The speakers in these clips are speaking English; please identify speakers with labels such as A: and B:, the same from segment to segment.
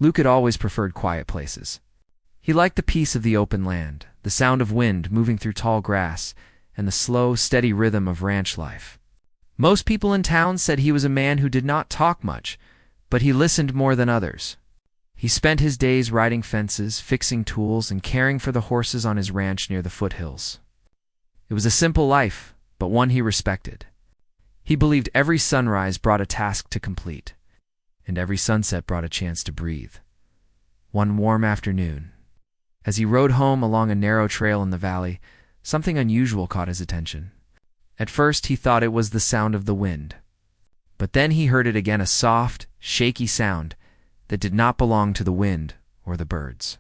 A: Luke had always preferred quiet places. He liked the peace of the open land, the sound of wind moving through tall grass, and the slow, steady rhythm of ranch life. Most people in town said he was a man who did not talk much, but he listened more than others. He spent his days riding fences, fixing tools, and caring for the horses on his ranch near the foothills. It was a simple life, but one he respected. He believed every sunrise brought a task to complete, and every sunset brought a chance to breathe. One warm afternoon, as he rode home along a narrow trail in the valley, something unusual caught his attention. At first he thought it was the sound of the wind, but then he heard it again, a soft, shaky sound that did not belong to the wind or the birds.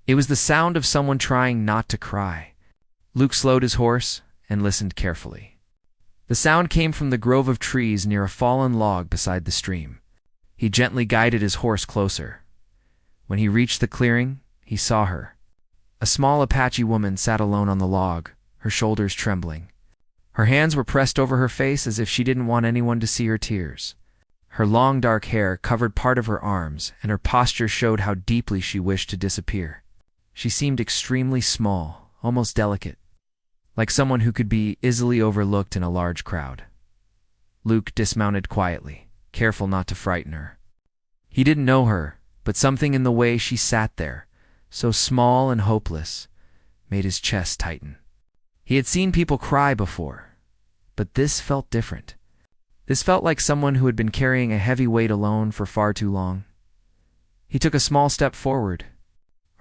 A: It was the sound of someone trying not to cry. Luke slowed his horse and listened carefully. The sound came from the grove of trees near a fallen log beside the stream. He gently guided his horse closer. When he reached the clearing, he saw her. A small Apache woman sat alone on the log, her shoulders trembling. Her hands were pressed over her face as if she didn't want anyone to see her tears. Her long dark hair covered part of her arms, and her posture showed how deeply she wished to disappear. She seemed extremely small, almost delicate, like someone who could be easily overlooked in a large crowd. Luke dismounted quietly, careful not to frighten her. He didn't know her, but something in the way she sat there, so small and hopeless, made his chest tighten. He had seen people cry before, but this felt different. This felt like someone who had been carrying a heavy weight alone for far too long. He took a small step forward.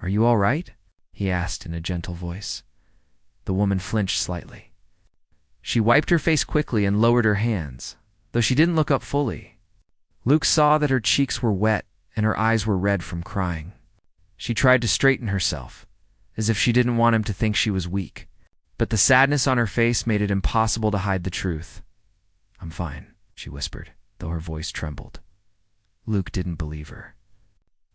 A: "Are you all right?" he asked in a gentle voice. The woman flinched slightly. She wiped her face quickly and lowered her hands, though she didn't look up fully. Luke saw that her cheeks were wet and her eyes were red from crying. She tried to straighten herself, as if she didn't want him to think she was weak. But the sadness on her face made it impossible to hide the truth. "I'm fine," she whispered, though her voice trembled. Luke didn't believe her.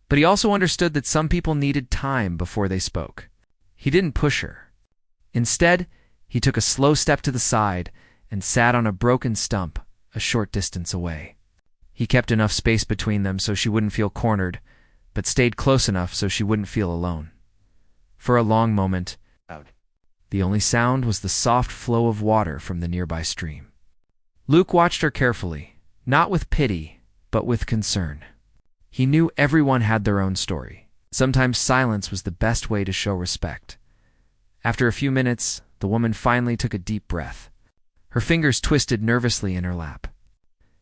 A: But he also understood that some people needed time before they spoke. He didn't push her. Instead, he took a slow step to the side and sat on a broken stump a short distance away. He kept enough space between them so she wouldn't feel cornered, but stayed close enough so she wouldn't feel alone. For a long moment, the only sound was the soft flow of water from the nearby stream. Luke watched her carefully, not with pity, but with concern. He knew everyone had their own story. Sometimes silence was the best way to show respect. After a few minutes, the woman finally took a deep breath. Her fingers twisted nervously in her lap.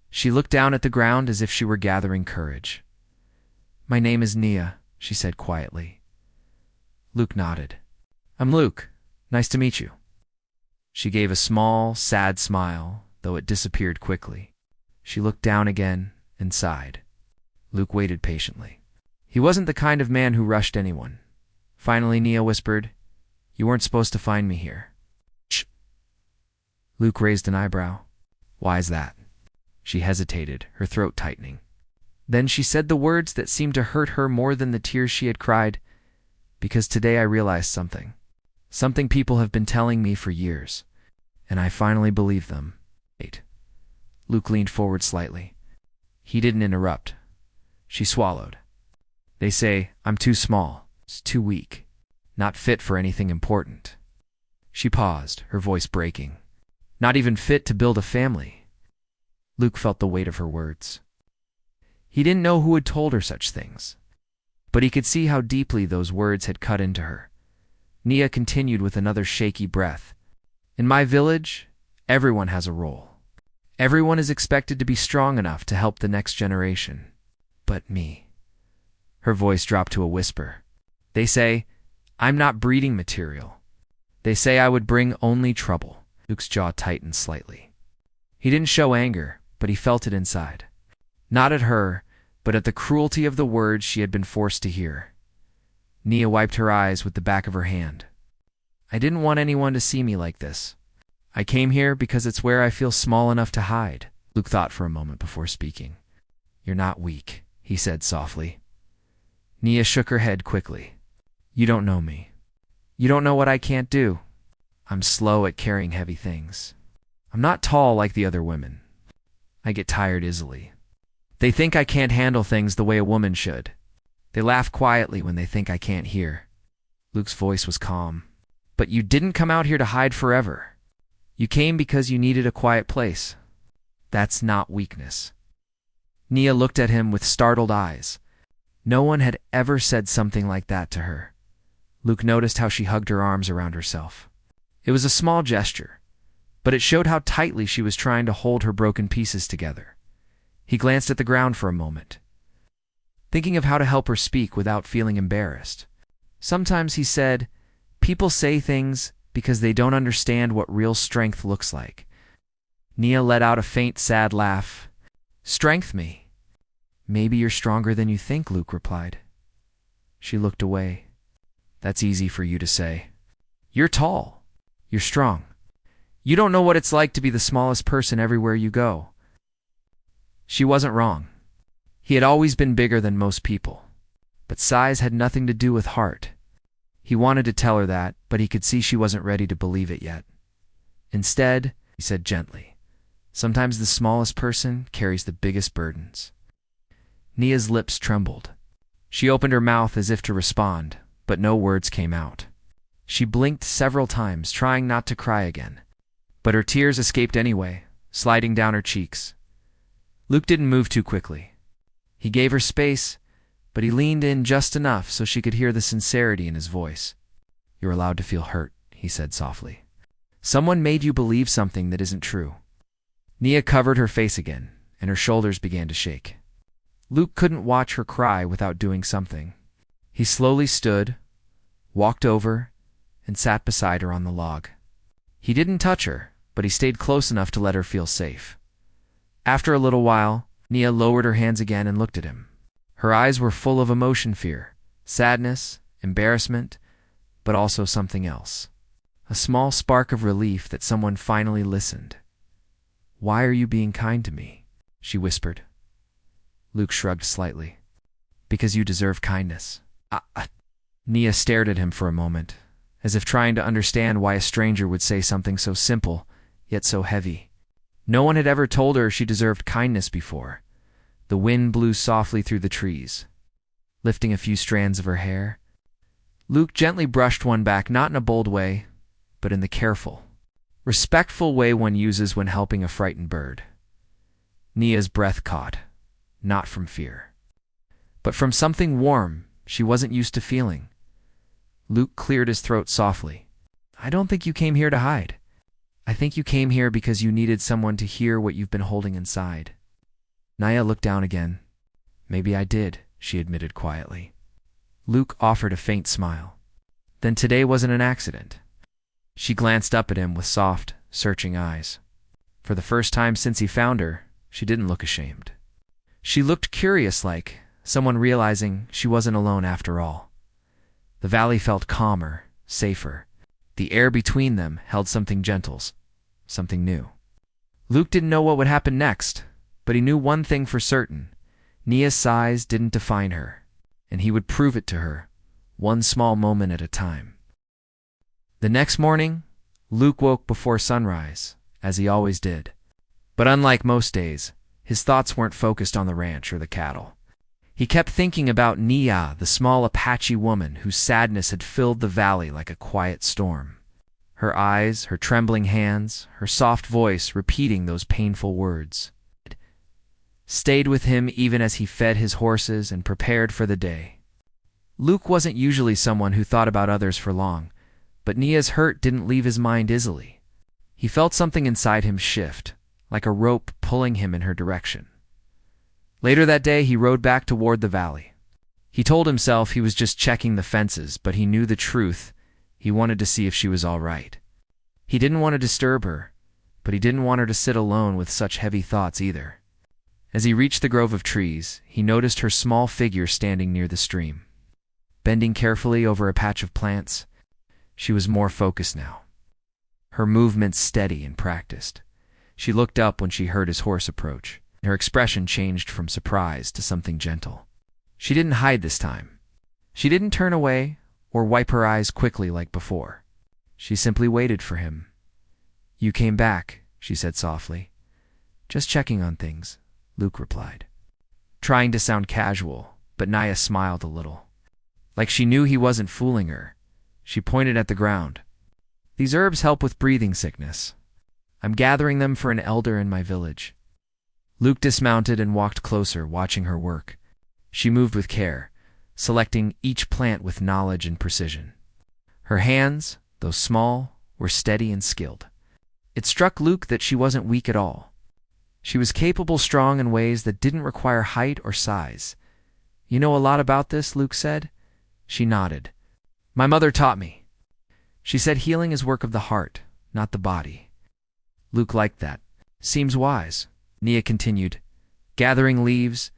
A: She looked down at the ground as if she were gathering courage. "My name is Nia," she said quietly. Luke nodded. "I'm Luke. Nice to meet you." She gave a small, sad smile, though it disappeared quickly. She looked down again and sighed. Luke waited patiently. He wasn't the kind of man who rushed anyone. Finally, Nia whispered, "You weren't supposed to find me here." "Shh." Luke raised an eyebrow. "Why is that?" She hesitated, her throat tightening. Then she said the words that seemed to hurt her more than the tears she had cried. "Because today I realized something. Something people have been telling me for years, and I finally believe them." Wait. Luke leaned forward slightly. He didn't interrupt. She swallowed. "They say I'm too small, too weak, not fit for anything important." She paused, her voice breaking. "Not even fit to build a family." Luke felt the weight of her words. He didn't know who had told her such things, but he could see how deeply those words had cut into her. Nia continued with another shaky breath. "In my village, everyone has a role. Everyone is expected to be strong enough to help the next generation. But me." Her voice dropped to a whisper. "They say I'm not breeding material. They say I would bring only trouble." Luke's jaw tightened slightly. He didn't show anger, but he felt it inside. Not at her, but at the cruelty of the words she had been forced to hear. Nia wiped her eyes with the back of her hand. "I didn't want anyone to see me like this. I came here because it's where I feel small enough to hide." Luke thought for a moment before speaking. "You're not weak," he said softly. Nia shook her head quickly. "You don't know me. You don't know what I can't do. I'm slow at carrying heavy things. I'm not tall like the other women. I get tired easily. They think I can't handle things the way a woman should. They laugh quietly when they think I can't hear. Luke's voice was calm. But you didn't come out here to hide forever. You came because you needed a quiet place. That's not weakness. Nia looked at him with startled eyes. No one had ever said something like that to her. Luke noticed how she hugged her arms around herself. It was a small gesture, but it showed how tightly she was trying to hold her broken pieces together. He glanced at the ground for a moment, thinking of how to help her speak without feeling embarrassed. Sometimes, he said, people say things because they don't understand what real strength looks like. Nia let out a faint, sad laugh. Strength me? Maybe you're stronger than you think, Luke replied. She looked away. That's easy for you to say. You're tall. You're strong. You don't know what it's like to be the smallest person everywhere you go. She wasn't wrong. He had always been bigger than most people. But size had nothing to do with heart. He wanted to tell her that, but he could see she wasn't ready to believe it yet. Instead, he said gently, sometimes the smallest person carries the biggest burdens. Nia's lips trembled. She opened her mouth as if to respond, but no words came out. She blinked several times, trying not to cry again. But her tears escaped anyway, sliding down her cheeks. Luke didn't move too quickly. He gave her space, but he leaned in just enough so she could hear the sincerity in his voice. You're allowed to feel hurt, he said softly. Someone made you believe something that isn't true. Nia covered her face again, and her shoulders began to shake. Luke couldn't watch her cry without doing something. He slowly stood, walked over, and sat beside her on the log. He didn't touch her, but he stayed close enough to let her feel safe. After a little while, Nia lowered her hands again and looked at him. Her eyes were full of emotion, fear, sadness, embarrassment, but also something else. A small spark of relief that someone finally listened. Why are you being kind to me? She whispered. Luke shrugged slightly. Because you deserve kindness. Nia stared at him for a moment, as if trying to understand why a stranger would say something so simple, yet so heavy. No one had ever told her she deserved kindness before. The wind blew softly through the trees, lifting a few strands of her hair. Luke gently brushed one back, not in a bold way, but in the careful, respectful way one uses when helping a frightened bird. Nia's breath caught, not from fear, but from something warm she wasn't used to feeling. Luke cleared his throat softly. I don't think you came here to hide. I think you came here because you needed someone to hear what you've been holding inside. Nia looked down again. Maybe I did, she admitted quietly. Luke offered a faint smile. Then today wasn't an accident. She glanced up at him with soft, searching eyes. For the first time since he found her, she didn't look ashamed. She looked curious, like someone realizing she wasn't alone after all. The valley felt calmer, safer. The air between them held something gentle, something new. Luke didn't know what would happen next, but he knew one thing for certain. Nia's size didn't define her, and he would prove it to her, one small moment at a time. The next morning, Luke woke before sunrise, as he always did. But unlike most days, his thoughts weren't focused on the ranch or the cattle. He kept thinking about Nia, the small Apache woman whose sadness had filled the valley like a quiet storm. Her eyes, her trembling hands, her soft voice repeating those painful words stayed with him even as he fed his horses and prepared for the day. Luke wasn't usually someone who thought about others for long, but Nia's hurt didn't leave his mind easily. He felt something inside him shift, like a rope pulling him in her direction. Later that day, he rode back toward the valley. He told himself he was just checking the fences, but he knew the truth. He wanted to see if she was all right. He didn't want to disturb her, but he didn't want her to sit alone with such heavy thoughts either. As he reached the grove of trees, he noticed her small figure standing near the stream. Bending carefully over a patch of plants, she was more focused now. Her movements steady and practiced. She looked up when she heard his horse approach. Her expression changed from surprise to something gentle. She didn't hide this time. She didn't turn away or wipe her eyes quickly like before. She simply waited for him. You came back, she said softly. Just checking on things, Luke replied, trying to sound casual, but Naya smiled a little. Like she knew he wasn't fooling her. She pointed at the ground. "These herbs help with breathing sickness. I'm gathering them for an elder in my village." Luke dismounted and walked closer, watching her work. She moved with care, selecting each plant with knowledge and precision. Her hands, though small, were steady and skilled. It struck Luke that she wasn't weak at all. She was capable, strong in ways that didn't require height or size. "You know a lot about this," Luke said. She nodded. "My mother taught me. She said healing is work of the heart, not the body." Luke liked that. "Seems wise," Nia continued, gathering leaves,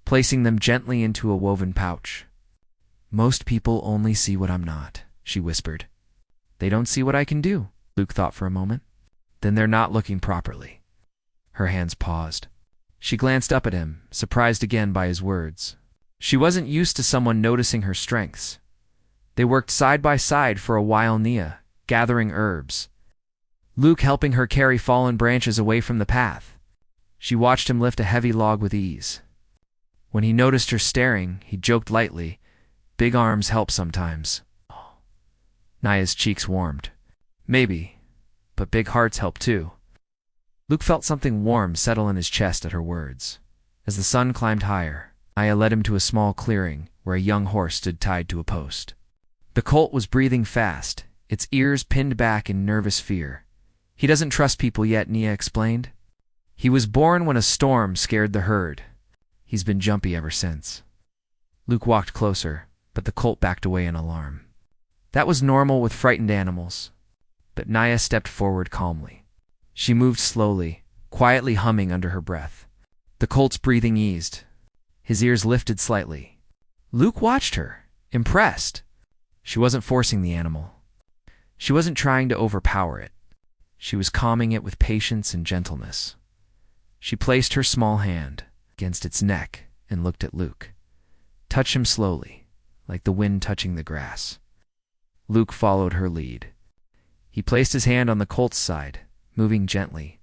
A: placing them gently into a woven pouch. "Most people only see what I'm not," she whispered. "They don't see what I can do," Luke thought for a moment. "Then they're not looking properly." Her hands paused. She glanced up at him, surprised again by his words. She wasn't used to someone noticing her strengths. They worked side by side for a while, Nia, gathering herbs, Luke helping her carry fallen branches away from the path. She watched him lift a heavy log with ease. When he noticed her staring, he joked lightly, "Big arms help sometimes." Naya's cheeks warmed. "Maybe, but big hearts help too." Luke felt something warm settle in his chest at her words. As the sun climbed higher, Naya led him to a small clearing where a young horse stood tied to a post. The colt was breathing fast, its ears pinned back in nervous fear. "He doesn't trust people yet," Nia explained. "He was born when a storm scared the herd. He's been jumpy ever since." Luke walked closer, but the colt backed away in alarm. That was normal with frightened animals. But Naya stepped forward calmly. She moved slowly, quietly humming under her breath. The colt's breathing eased. His ears lifted slightly. Luke watched her, impressed. She wasn't forcing the animal. She wasn't trying to overpower it. She was calming it with patience and gentleness. She placed her small hand against its neck and looked at Luke. "Touch him slowly, like the wind touching the grass." Luke followed her lead. He placed his hand on the colt's side, moving gently,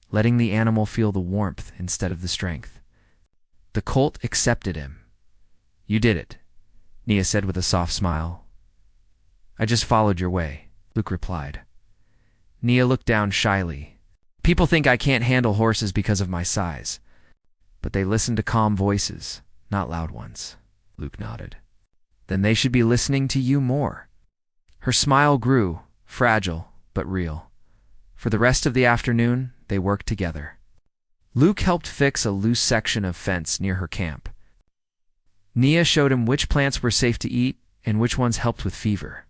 A: letting the animal feel the warmth instead of the strength. The colt accepted him. "You did it," Nia said with a soft smile. "I just followed your way," Luke replied. Nia looked down shyly. "People think I can't handle horses because of my size. But they listen to calm voices, not loud ones." Luke nodded. "Then they should be listening to you more." Her smile grew, fragile but real. For the rest of the afternoon, they worked together. Luke helped fix a loose section of fence near her camp. Nia showed him which plants were safe to eat and which ones helped with fever.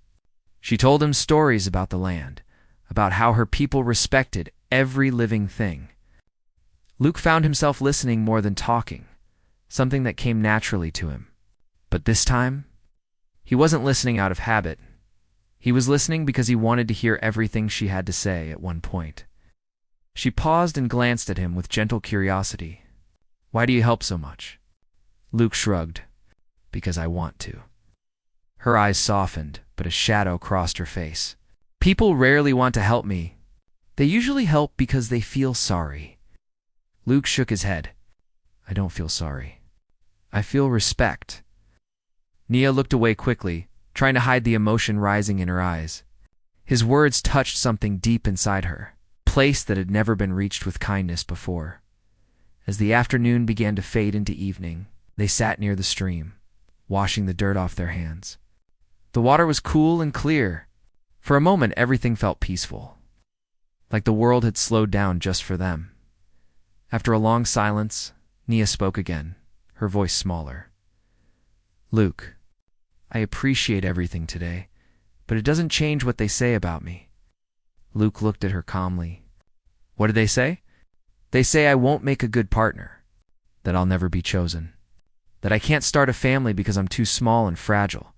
A: She told him stories about the land, about how her people respected every living thing. Luke found himself listening more than talking, something that came naturally to him. But this time, he wasn't listening out of habit. He was listening because he wanted to hear everything she had to say at one point. She paused and glanced at him with gentle curiosity. "Why do you help so much?" Luke shrugged. "Because I want to." Her eyes softened, but a shadow crossed her face. "People rarely want to help me. They usually help because they feel sorry." Luke shook his head. "I don't feel sorry. I feel respect." Nia looked away quickly, trying to hide the emotion rising in her eyes. His words touched something deep inside her, a place that had never been reached with kindness before. As the afternoon began to fade into evening, they sat near the stream, washing the dirt off their hands. The water was cool and clear. For a moment, everything felt peaceful, like the world had slowed down just for them. After a long silence, Nia spoke again, her voice smaller. "Luke, I appreciate everything today, but it doesn't change what they say about me." Luke looked at her calmly. "What did they say?" "They say I won't make a good partner, that I'll never be chosen, that I can't start a family because I'm too small and fragile,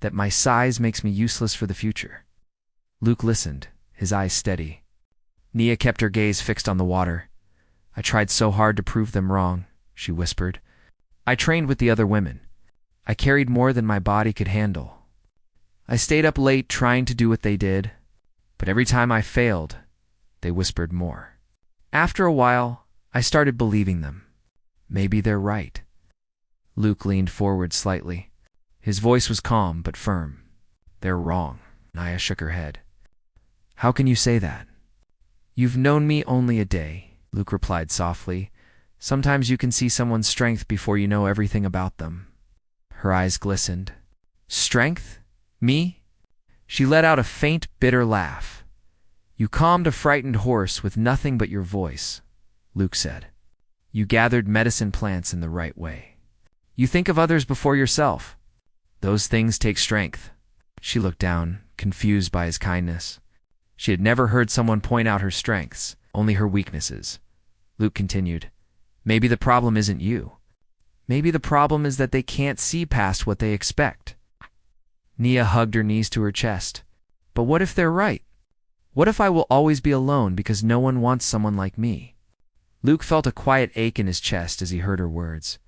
A: that my size makes me useless for the future." Luke listened, his eyes steady. Nia kept her gaze fixed on the water. "I tried so hard to prove them wrong," she whispered. "I trained with the other women. I carried more than my body could handle. I stayed up late trying to do what they did, but every time I failed, they whispered more. After a while, I started believing them. Maybe they're right." Luke leaned forward slightly. His voice was calm but firm. "They're wrong." Naya shook her head. "How can you say that?" "You've known me only a day," Luke replied softly. "Sometimes you can see someone's strength before you know everything about them." Her eyes glistened. "Strength? Me?" She let out a faint, bitter laugh. "You calmed a frightened horse with nothing but your voice," Luke said. "You gathered medicine plants in the right way. You think of others before yourself. Those things take strength." She looked down, confused by his kindness. She had never heard someone point out her strengths, only her weaknesses. Luke continued, "Maybe the problem isn't you. Maybe the problem is that they can't see past what they expect." Nia hugged her knees to her chest. "But what if they're right? What if I will always be alone because no one wants someone like me?" Luke felt a quiet ache in his chest as he heard her words.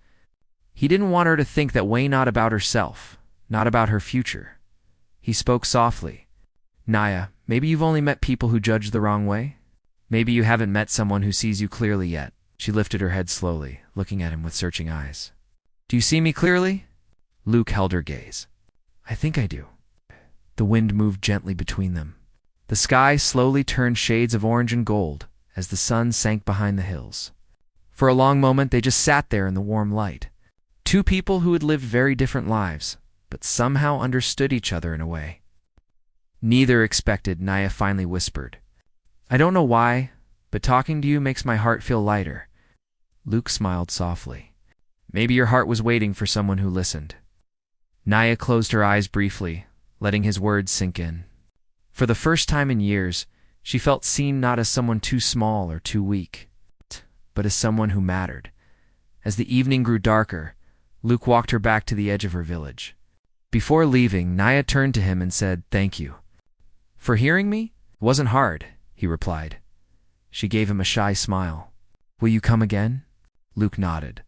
A: He didn't want her to think that way not about herself, not about her future. He spoke softly. "Naya, maybe you've only met people who judge the wrong way? Maybe you haven't met someone who sees you clearly yet." She lifted her head slowly, looking at him with searching eyes. "Do you see me clearly?" Luke held her gaze. "I think I do." The wind moved gently between them. The sky slowly turned shades of orange and gold as the sun sank behind the hills. For a long moment they just sat there in the warm light. Two people who had lived very different lives, but somehow understood each other in a way. "Neither expected," Naya finally whispered. "I don't know why, but talking to you makes my heart feel lighter." Luke smiled softly. "Maybe your heart was waiting for someone who listened." Naya closed her eyes briefly, letting his words sink in. For the first time in years, she felt seen not as someone too small or too weak, but as someone who mattered. As the evening grew darker, Luke walked her back to the edge of her village. Before leaving, Naya turned to him and said, "Thank you." "For hearing me? It wasn't hard," he replied. She gave him a shy smile. "Will you come again?" Luke nodded.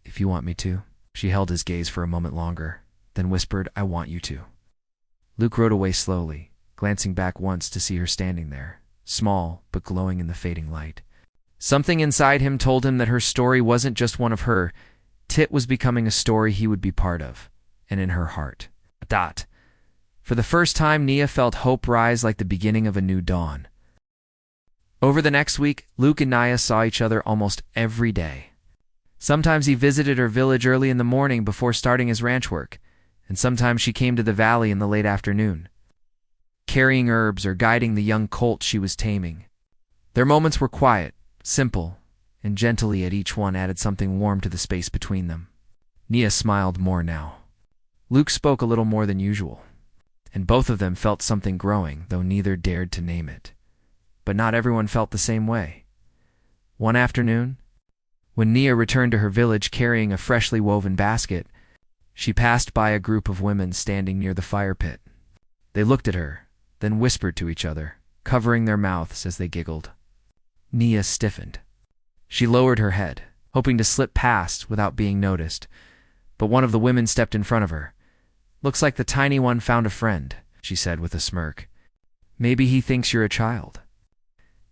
A: "If you want me to." She held his gaze for a moment longer, then whispered, "I want you to." Luke rode away slowly, glancing back once to see her standing there, small but glowing in the fading light. Something inside him told him that her story wasn't just one of her. Tit was becoming a story he would be part of, and in her heart. For the first time, Nia felt hope rise like the beginning of a new dawn. Over the next week, Luke and Naya saw each other almost every day. Sometimes he visited her village early in the morning before starting his ranch work, and sometimes she came to the valley in the late afternoon, carrying herbs or guiding the young colt she was taming. Their moments were quiet, simple, and gentle, yet each one added something warm to the space between them. Nia smiled more now. Luke spoke a little more than usual, and both of them felt something growing, though neither dared to name it. But not everyone felt the same way. One afternoon, when Nia returned to her village carrying a freshly woven basket, she passed by a group of women standing near the fire pit. They looked at her, then whispered to each other, covering their mouths as they giggled. Nia stiffened. She lowered her head, hoping to slip past without being noticed, but one of the women stepped in front of her. "Looks like the tiny one found a friend," she said with a smirk. "Maybe he thinks you're a child.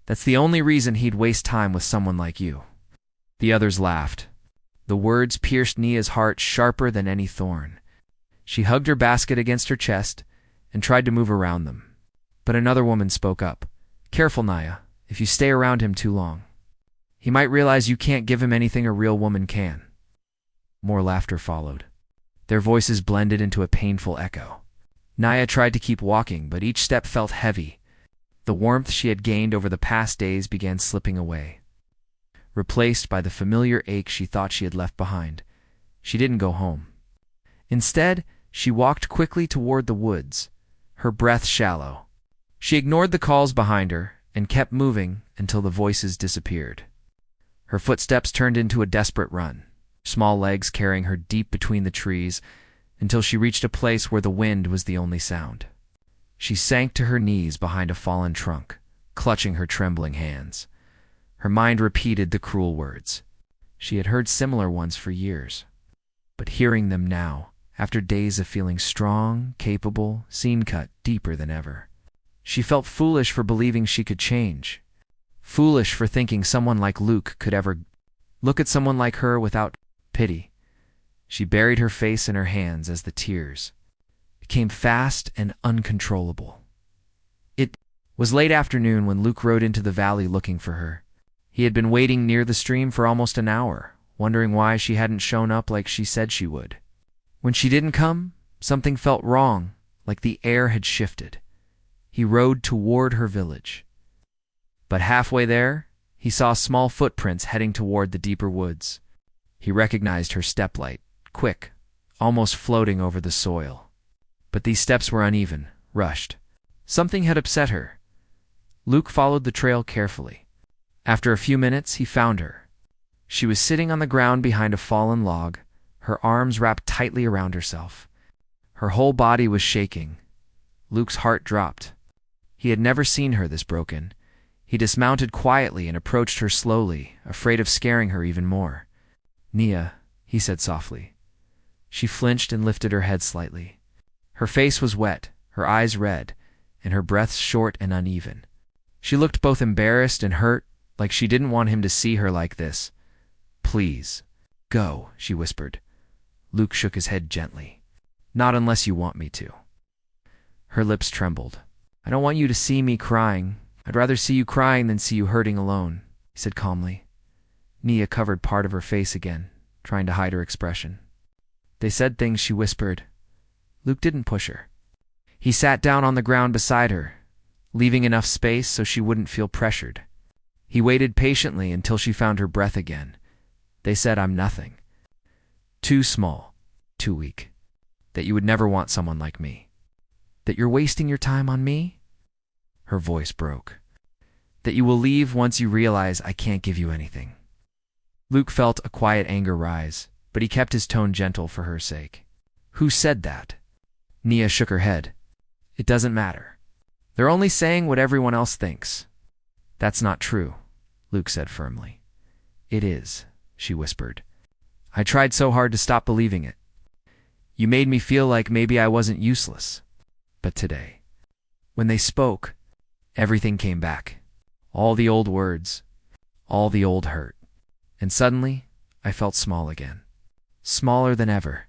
A: That's the only reason he'd waste time with someone like you." The others laughed. The words pierced Nia's heart sharper than any thorn. She hugged her basket against her chest and tried to move around them. But another woman spoke up. "Careful, Naya, if you stay around him too long. He might realize you can't give him anything a real woman can." More laughter followed. Their voices blended into a painful echo. Naya tried to keep walking, but each step felt heavy. The warmth she had gained over the past days began slipping away, replaced by the familiar ache she thought she had left behind. She didn't go home. Instead, she walked quickly toward the woods, her breath shallow. She ignored the calls behind her and kept moving until the voices disappeared. Her footsteps turned into a desperate run, small legs carrying her deep between the trees until she reached a place where the wind was the only sound. She sank to her knees behind a fallen trunk, clutching her trembling hands. Her mind repeated the cruel words. She had heard similar ones for years, but hearing them now, after days of feeling strong, capable, seemed cut deeper than ever. She felt foolish for believing she could change, foolish for thinking someone like Luke could ever look at someone like her without pity. She buried her face in her hands as the tears became fast and uncontrollable. It was late afternoon when Luke rode into the valley looking for her. He had been waiting near the stream for almost an hour, wondering why she hadn't shown up like she said she would. When she didn't come, something felt wrong, like the air had shifted. He rode toward her village. But halfway there, he saw small footprints heading toward the deeper woods. He recognized her step light, quick, almost floating over the soil. But these steps were uneven, rushed. Something had upset her. Luke followed the trail carefully. After a few minutes, he found her. She was sitting on the ground behind a fallen log, her arms wrapped tightly around herself. Her whole body was shaking. Luke's heart dropped. He had never seen her this broken. He dismounted quietly and approached her slowly, afraid of scaring her even more. "Nia," he said softly. She flinched and lifted her head slightly. Her face was wet, her eyes red, and her breath short and uneven. She looked both embarrassed and hurt, like she didn't want him to see her like this. "Please, go," she whispered. Luke shook his head gently. "Not unless you want me to." Her lips trembled. "I don't want you to see me crying. I'd rather see you crying than see you hurting alone," he said calmly. Nia covered part of her face again, trying to hide her expression. "They said things," she whispered. Luke didn't push her. He sat down on the ground beside her, leaving enough space so she wouldn't feel pressured. He waited patiently until she found her breath again. "They said I'm nothing. Too small, too weak. That you would never want someone like me. That you're wasting your time on me?" Her voice broke. "That you will leave once you realize I can't give you anything." Luke felt a quiet anger rise, but he kept his tone gentle for her sake. "Who said that?" Nia shook her head. "It doesn't matter. They're only saying what everyone else thinks." "That's not true," Luke said firmly. "It is," she whispered. "I tried so hard to stop believing it. You made me feel like maybe I wasn't useless. But today, when they spoke, everything came back. All the old words, all the old hurt. And suddenly, I felt small again. Smaller than ever."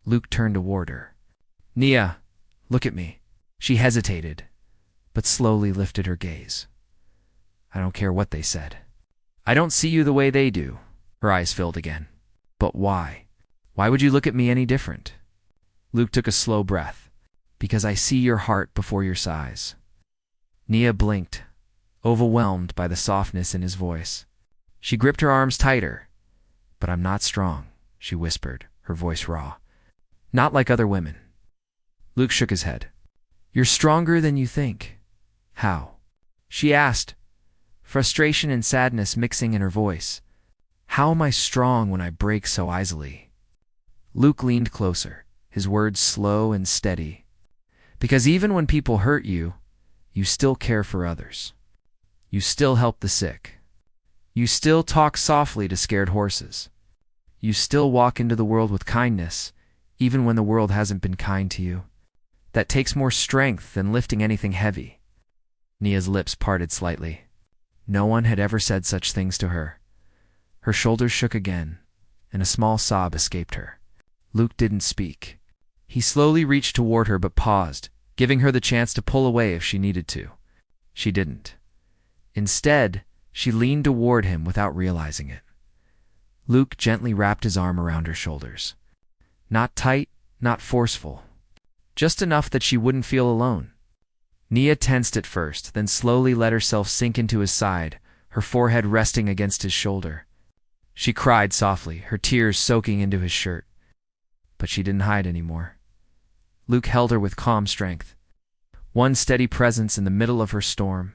A: Luke turned toward her. "Nia, look at me." She hesitated, but slowly lifted her gaze. "I don't care what they said. I don't see you the way they do." Her eyes filled again. "But why? Why would you look at me any different?" Luke took a slow breath. "Because I see your heart before your size." Nia blinked, overwhelmed by the softness in his voice. She gripped her arms tighter. "But I'm not strong," she whispered, her voice raw. "Not like other women." Luke shook his head. "You're stronger than you think." "How?" she asked, frustration and sadness mixing in her voice. "How am I strong when I break so easily?" Luke leaned closer, his words slow and steady. "Because even when people hurt you, you still care for others. You still help the sick. You still talk softly to scared horses. You still walk into the world with kindness, even when the world hasn't been kind to you. That takes more strength than lifting anything heavy." Nia's lips parted slightly. No one had ever said such things to her. Her shoulders shook again, and a small sob escaped her. Luke didn't speak. He slowly reached toward her but paused, giving her the chance to pull away if she needed to. She didn't. Instead, she leaned toward him without realizing it. Luke gently wrapped his arm around her shoulders. Not tight, not forceful. Just enough that she wouldn't feel alone. Nia tensed at first, then slowly let herself sink into his side, her forehead resting against his shoulder. She cried softly, her tears soaking into his shirt. But she didn't hide anymore. Luke held her with calm strength. One steady presence in the middle of her storm.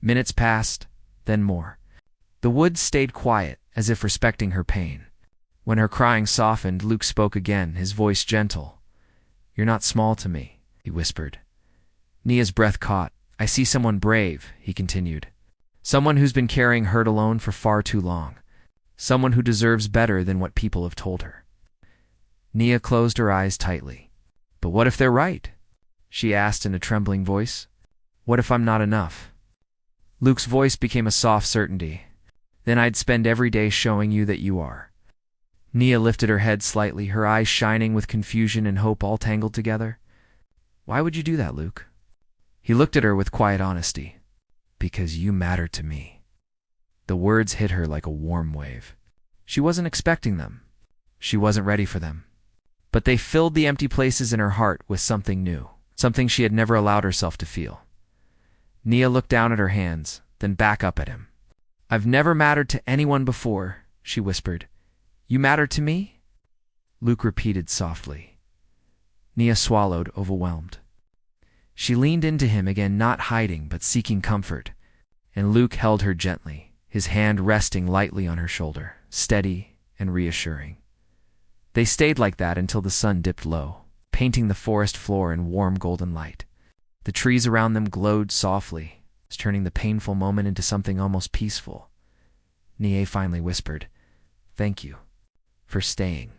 A: Minutes passed, then more. The woods stayed quiet, as if respecting her pain. When her crying softened, Luke spoke again, his voice gentle. "You're not small to me," he whispered. Nia's breath caught. "I see someone brave," he continued. "Someone who's been carrying hurt alone for far too long. Someone who deserves better than what people have told her." Nia closed her eyes tightly. "But what if they're right?" she asked in a trembling voice. "What if I'm not enough?" Luke's voice became a soft certainty. "Then I'd spend every day showing you that you are." Nia lifted her head slightly, her eyes shining with confusion and hope all tangled together. Why would you do that, Luke? He looked at her with quiet honesty. Because you matter to me. The words hit her like a warm wave. She wasn't expecting them. She wasn't ready for them. But they filled the empty places in her heart with something new, something she had never allowed herself to feel. Nia looked down at her hands, then back up at him. I've never mattered to anyone before, she whispered. You matter to me? Luke repeated softly. Nia swallowed, overwhelmed. She leaned into him again, not hiding but seeking comfort, and Luke held her gently, his hand resting lightly on her shoulder, steady and reassuring. They stayed like that until the sun dipped low, painting the forest floor in warm golden light. The trees around them glowed softly, turning the painful moment into something almost peaceful. Nia finally whispered, Thank you for staying.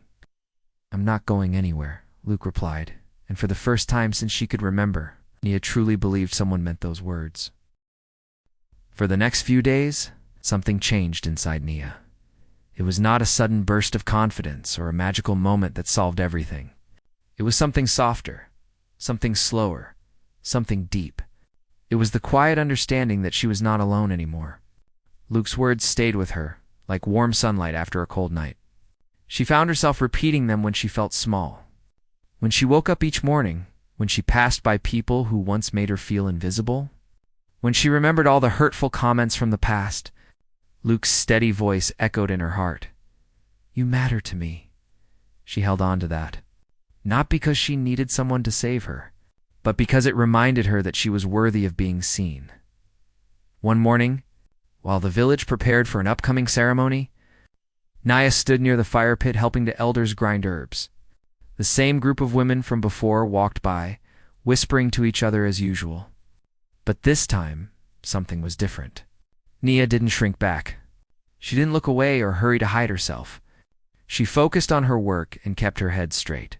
A: I'm not going anywhere, Luke replied, and for the first time since she could remember, Nia truly believed someone meant those words. For the next few days, something changed inside Nia. It was not a sudden burst of confidence or a magical moment that solved everything. It was something softer, something slower, something deep. It was the quiet understanding that she was not alone anymore. Luke's words stayed with her, like warm sunlight after a cold night. She found herself repeating them when she felt small. When she woke up each morning, when she passed by people who once made her feel invisible, when she remembered all the hurtful comments from the past, Luke's steady voice echoed in her heart. You matter to me. She held on to that, not because she needed someone to save her, but because it reminded her that she was worthy of being seen. One morning, while the village prepared for an upcoming ceremony, Nia stood near the fire pit helping the elders grind herbs. The same group of women from before walked by, whispering to each other as usual. But this time, something was different. Nia didn't shrink back. She didn't look away or hurry to hide herself. She focused on her work and kept her head straight.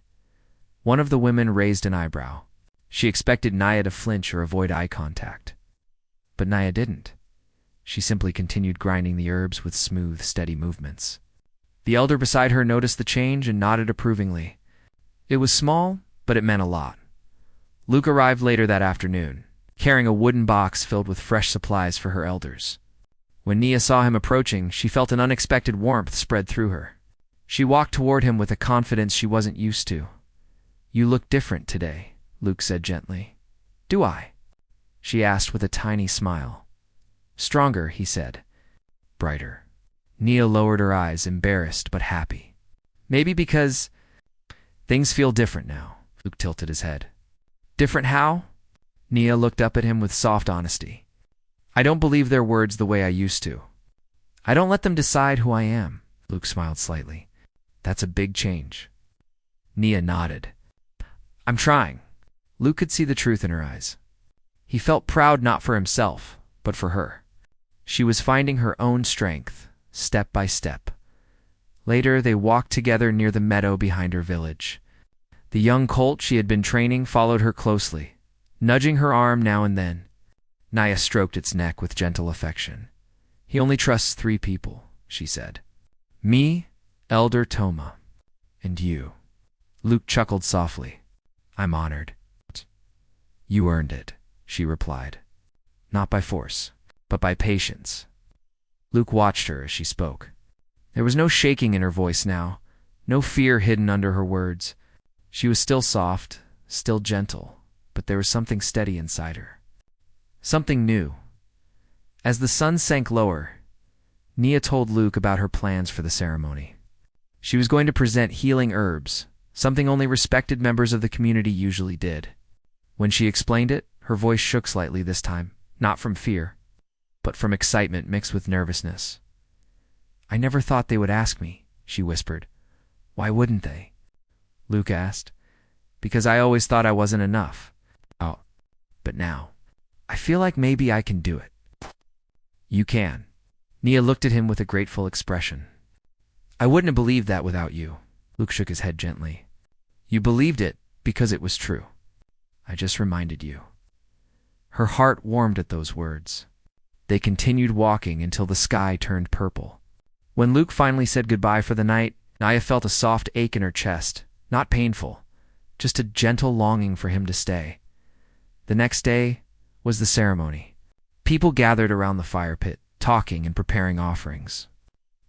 A: One of the women raised an eyebrow. She expected Nia to flinch or avoid eye contact. But Nia didn't. She simply continued grinding the herbs with smooth, steady movements. The elder beside her noticed the change and nodded approvingly. It was small, but it meant a lot. Luke arrived later that afternoon, carrying a wooden box filled with fresh supplies for her elders. When Nia saw him approaching, she felt an unexpected warmth spread through her. She walked toward him with a confidence she wasn't used to. You look different today, Luke said gently. Do I? She asked with a tiny smile. Stronger, he said. Brighter. Nia lowered her eyes, embarrassed but happy. Maybe because things feel different now, Luke tilted his head. Different how? Nia looked up at him with soft honesty. I don't believe their words the way I used to. I don't let them decide who I am, Luke smiled slightly. That's a big change. Nia nodded. I'm trying. Luke could see the truth in her eyes. He felt proud not for himself, but for her. She was finding her own strength, step by step. Later, they walked together near the meadow behind her village. The young colt she had been training followed her closely, nudging her arm now and then. Nia stroked its neck with gentle affection. He only trusts 3 people, she said. Me, Elder Toma, and you. Luke chuckled softly. I'm honored. You earned it, she replied. Not by force, but by patience. Luke watched her as she spoke. There was no shaking in her voice now, no fear hidden under her words. She was still soft, still gentle, but there was something steady inside her. Something new. As the sun sank lower, Nia told Luke about her plans for the ceremony. She was going to present healing herbs, something only respected members of the community usually did. When she explained it, her voice shook slightly this time, not from fear, but from excitement mixed with nervousness. I never thought they would ask me, she whispered. Why wouldn't they? Luke asked. Because I always thought I wasn't enough. Oh, but now, I feel like maybe I can do it. You can. Nia looked at him with a grateful expression. I wouldn't have believed that without you. Luke shook his head gently. You believed it because it was true. I just reminded you. Her heart warmed at those words. They continued walking until the sky turned purple. When Luke finally said goodbye for the night, Naya felt a soft ache in her chest, not painful, just a gentle longing for him to stay. The next day was the ceremony. People gathered around the fire pit, talking and preparing offerings.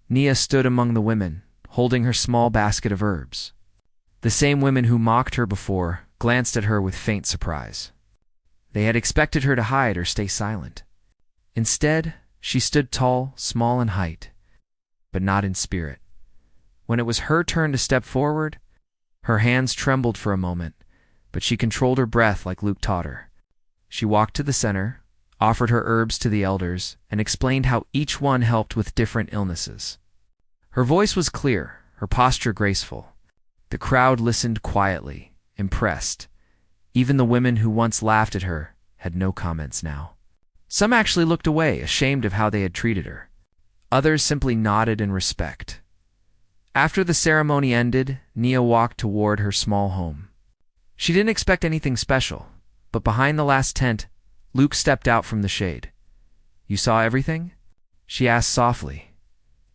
A: Nia stood among the women, holding her small basket of herbs. The same women who mocked her before glanced at her with faint surprise. They had expected her to hide or stay silent. Instead, she stood tall, small in height, but not in spirit. When it was her turn to step forward, her hands trembled for a moment, but she controlled her breath like Luke taught her. She walked to the center, offered her herbs to the elders, and explained how each one helped with different illnesses. Her voice was clear, her posture graceful. The crowd listened quietly, impressed. Even the women who once laughed at her had no comments now. Some actually looked away, ashamed of how they had treated her. Others simply nodded in respect. After the ceremony ended, Nia walked toward her small home. She didn't expect anything special, but behind the last tent, Luke stepped out from the shade. "You saw everything?" she asked softly.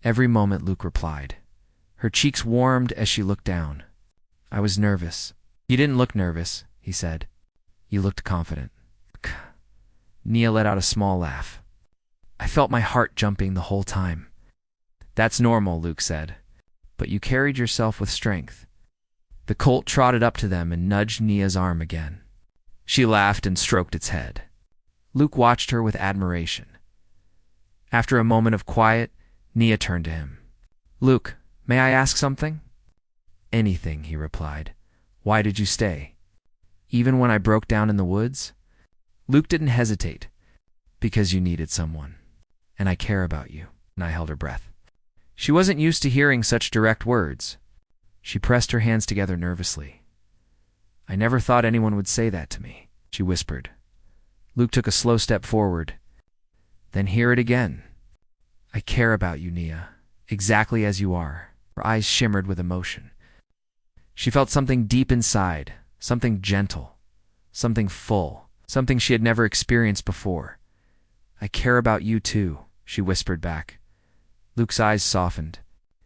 A: "Every moment," Luke replied. Her cheeks warmed as she looked down. "I was nervous." "You didn't look nervous," he said. "You looked confident." Nia let out a small laugh. "I felt my heart jumping the whole time." "That's normal," Luke said. "But you carried yourself with strength." The colt trotted up to them and nudged Nia's arm again. She laughed and stroked its head. Luke watched her with admiration. After a moment of quiet, Nia turned to him. "Luke, may I ask something?" "Anything," he replied. "Why did you stay? Even when I broke down in the woods?" Luke didn't hesitate. "Because you needed someone. And I care about you." Nia held her breath. She wasn't used to hearing such direct words. She pressed her hands together nervously. "I never thought anyone would say that to me," she whispered. Luke took a slow step forward. "Then hear it again. I care about you, Nia, exactly as you are." Her eyes shimmered with emotion. She felt something deep inside, something gentle, something full, something she had never experienced before. "I care about you too," she whispered back. Luke's eyes softened.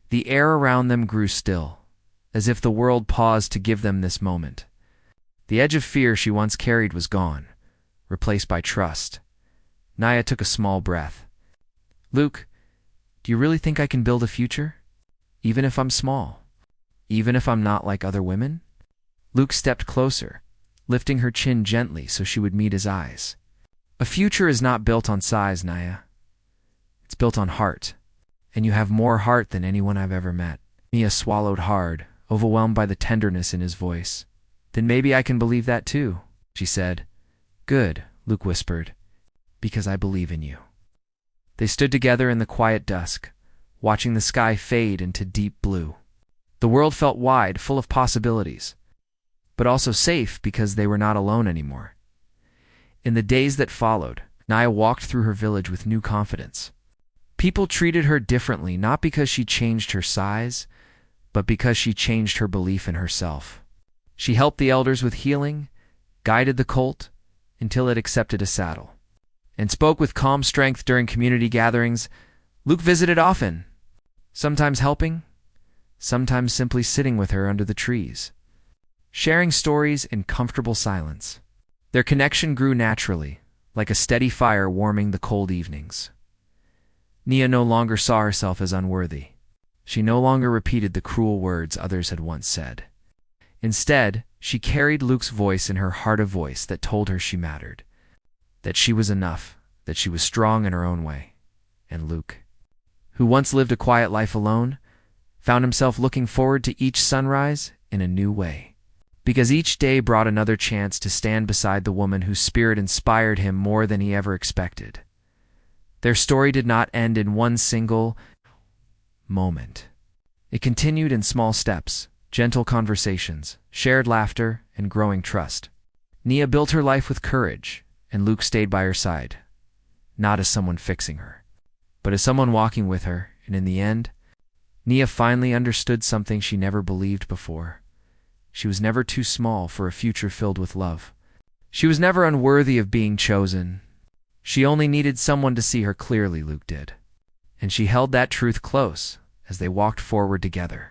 A: The air around them grew still, as if the world paused to give them this moment. The edge of fear she once carried was gone, replaced by trust. Nia took a small breath. "Luke, do you really think I can build a future? Even if I'm small? Even if I'm not like other women?" Luke stepped closer, lifting her chin gently so she would meet his eyes. "A future is not built on size, Nia. It's built on heart. And you have more heart than anyone I've ever met." Nia swallowed hard, overwhelmed by the tenderness in his voice. "Then maybe I can believe that too," she said. "Good," Luke whispered, "because I believe in you." They stood together in the quiet dusk, watching the sky fade into deep blue. The world felt wide, full of possibilities, but also safe because they were not alone anymore. In the days that followed, Nia walked through her village with new confidence. People treated her differently, not because she changed her size, but because she changed her belief in herself. She helped the elders with healing, guided the colt until it accepted a saddle, and spoke with calm strength during community gatherings. Luke visited often, sometimes helping, sometimes simply sitting with her under the trees, sharing stories in comfortable silence. Their connection grew naturally, like a steady fire warming the cold evenings. Nia no longer saw herself as unworthy. She no longer repeated the cruel words others had once said. Instead, she carried Luke's voice in her heart, a voice that told her she mattered, that she was enough, that she was strong in her own way. And Luke, who once lived a quiet life alone, found himself looking forward to each sunrise in a new way, because each day brought another chance to stand beside the woman whose spirit inspired him more than he ever expected. Their story did not end in one single moment. It continued in small steps, gentle conversations, shared laughter, and growing trust. Nia built her life with courage, and Luke stayed by her side, not as someone fixing her, but as someone walking with her, and in the end, Nia finally understood something she never believed before. She was never too small for a future filled with love. She was never unworthy of being chosen. She only needed someone to see her clearly, Luke did. And she held that truth close as they walked forward together.